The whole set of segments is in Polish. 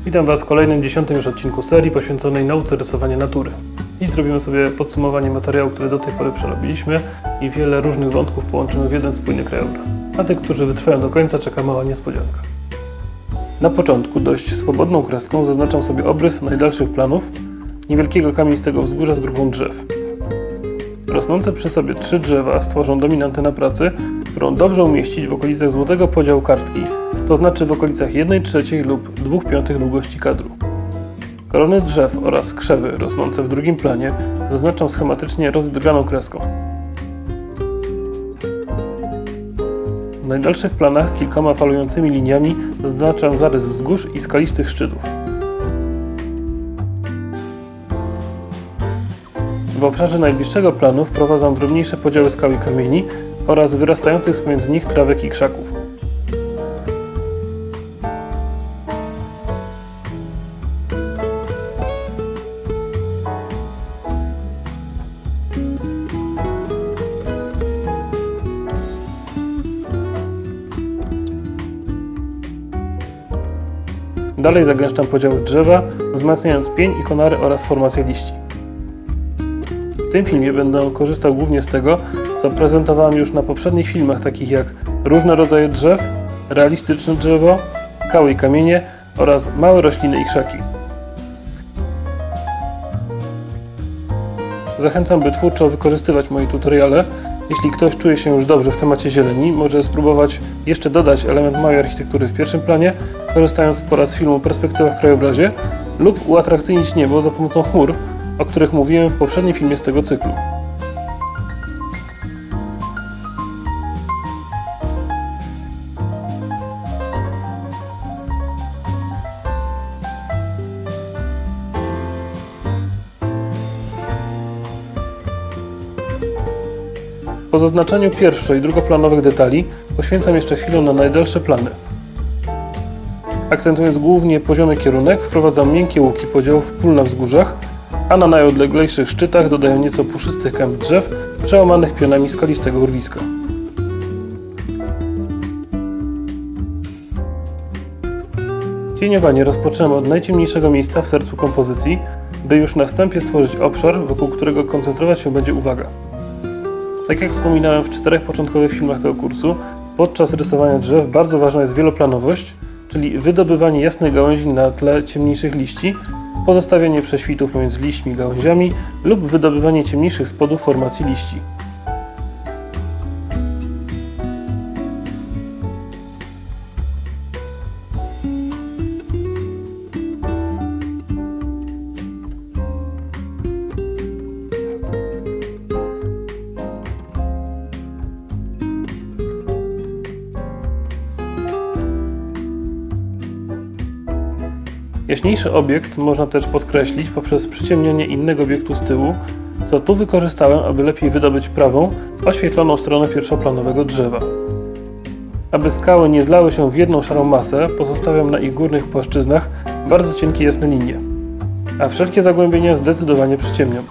Witam Was w kolejnym 10. już odcinku serii poświęconej nauce rysowania natury. Dziś zrobimy sobie podsumowanie materiału, który do tej pory przerobiliśmy i wiele różnych wątków połączymy w jeden spójny krajobraz. A tych, którzy wytrwają do końca, czeka mała niespodzianka. Na początku dość swobodną kreską zaznaczam sobie obrys najdalszych planów niewielkiego kamienistego wzgórza z grupą drzew. Rosnące przy sobie 3 drzewa stworzą dominantę na pracy, którą dobrze umieścić w okolicach złotego podziału kartki, to znaczy w okolicach 1/3 lub 2/5 długości kadru. Korony drzew oraz krzewy rosnące w drugim planie zaznaczam schematycznie rozdrganą kreską. W najdalszych planach kilkoma falującymi liniami zaznaczam zarys wzgórz i skalistych szczytów. W obszarze najbliższego planu wprowadzam drobniejsze podziały skał i kamieni oraz wyrastających pomiędzy nich trawek i krzaków. Dalej zagęszczam podziały drzewa, wzmacniając pień i konary oraz formację liści. W tym filmie będę korzystał głównie z tego, co prezentowałem już na poprzednich filmach, takich jak różne rodzaje drzew, realistyczne drzewo, skały i kamienie oraz małe rośliny i krzaki. Zachęcam, by twórczo wykorzystywać moje tutoriale. Jeśli ktoś czuje się już dobrze w temacie zieleni, może spróbować jeszcze dodać element małej architektury w pierwszym planie, korzystając po raz z filmu Perspektywa w krajobrazie, lub uatrakcyjnić niebo za pomocą chmur, o których mówiłem w poprzednim filmie z tego cyklu. Po zaznaczeniu pierwszo- i drugoplanowych detali poświęcam jeszcze chwilę na najdalsze plany. Akcentując głównie poziomy kierunek, wprowadzam miękkie łuki podziałów pól na wzgórzach, a na najodleglejszych szczytach dodaję nieco puszystych kęp drzew przełamanych pionami skalistego urwiska. Cieniowanie rozpoczynam od najciemniejszego miejsca w sercu kompozycji, by już na wstępie stworzyć obszar, wokół którego koncentrować się będzie uwaga. Tak jak wspominałem w 4 początkowych filmach tego kursu, podczas rysowania drzew bardzo ważna jest wieloplanowość, czyli wydobywanie jasnych gałęzi na tle ciemniejszych liści, pozostawianie prześwitów pomiędzy liśćmi i gałęziami lub wydobywanie ciemniejszych spodów formacji liści. Jaśniejszy obiekt można też podkreślić poprzez przyciemnienie innego obiektu z tyłu, co tu wykorzystałem, aby lepiej wydobyć prawą, oświetloną stronę pierwszoplanowego drzewa. Aby skały nie zlały się w jedną szarą masę, pozostawiam na ich górnych płaszczyznach bardzo cienkie jasne linie, a wszelkie zagłębienia zdecydowanie przyciemniam.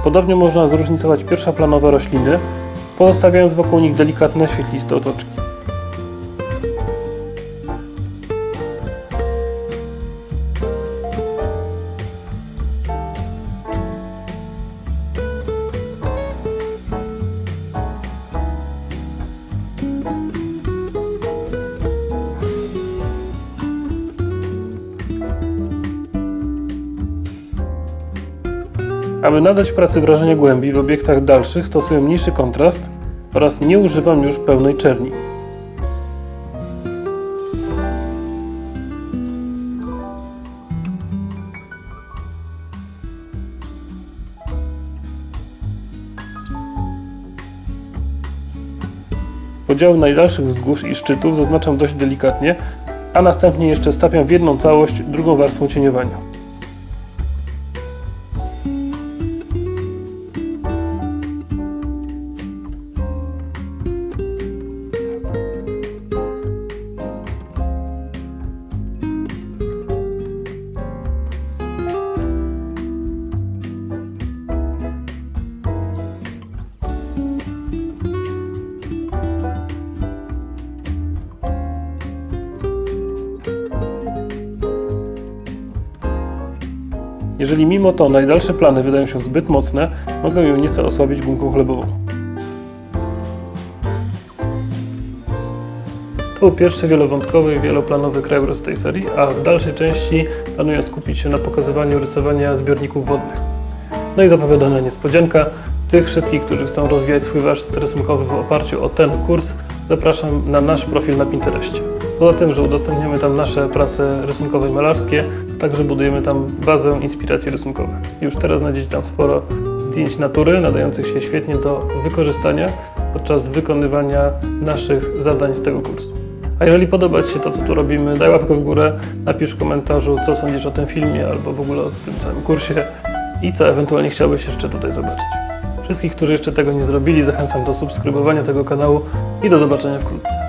Podobnie można zróżnicować pierwszoplanowe rośliny, pozostawiając wokół nich delikatne, świetliste otoczki. Aby nadać pracy wrażenie głębi, w obiektach dalszych stosuję mniejszy kontrast oraz nie używam już pełnej czerni. Podziały najdalszych wzgórz i szczytów zaznaczam dość delikatnie, a następnie jeszcze stapiam w jedną całość drugą warstwą cieniowania. Jeżeli mimo to najdalsze plany wydają się zbyt mocne, mogę ją nieco osłabić gumką chlebową. To był pierwszy wielowątkowy i wieloplanowy krajobraz tej serii, a w dalszej części planuję skupić się na pokazywaniu rysowania zbiorników wodnych. No i zapowiadana niespodzianka. Tych wszystkich, którzy chcą rozwijać swój warsztat rysunkowy w oparciu o ten kurs, zapraszam na nasz profil na Pinterestie. Poza tym, że udostępniamy tam nasze prace rysunkowe i malarskie, także budujemy tam bazę inspiracji rysunkowych. Już teraz znajdziecie tam sporo zdjęć natury, nadających się świetnie do wykorzystania podczas wykonywania naszych zadań z tego kursu. A jeżeli podoba Ci się to, co tu robimy, daj łapkę w górę, napisz w komentarzu, co sądzisz o tym filmie albo w ogóle o tym całym kursie i co ewentualnie chciałbyś jeszcze tutaj zobaczyć. Wszystkich, którzy jeszcze tego nie zrobili, zachęcam do subskrybowania tego kanału i do zobaczenia wkrótce.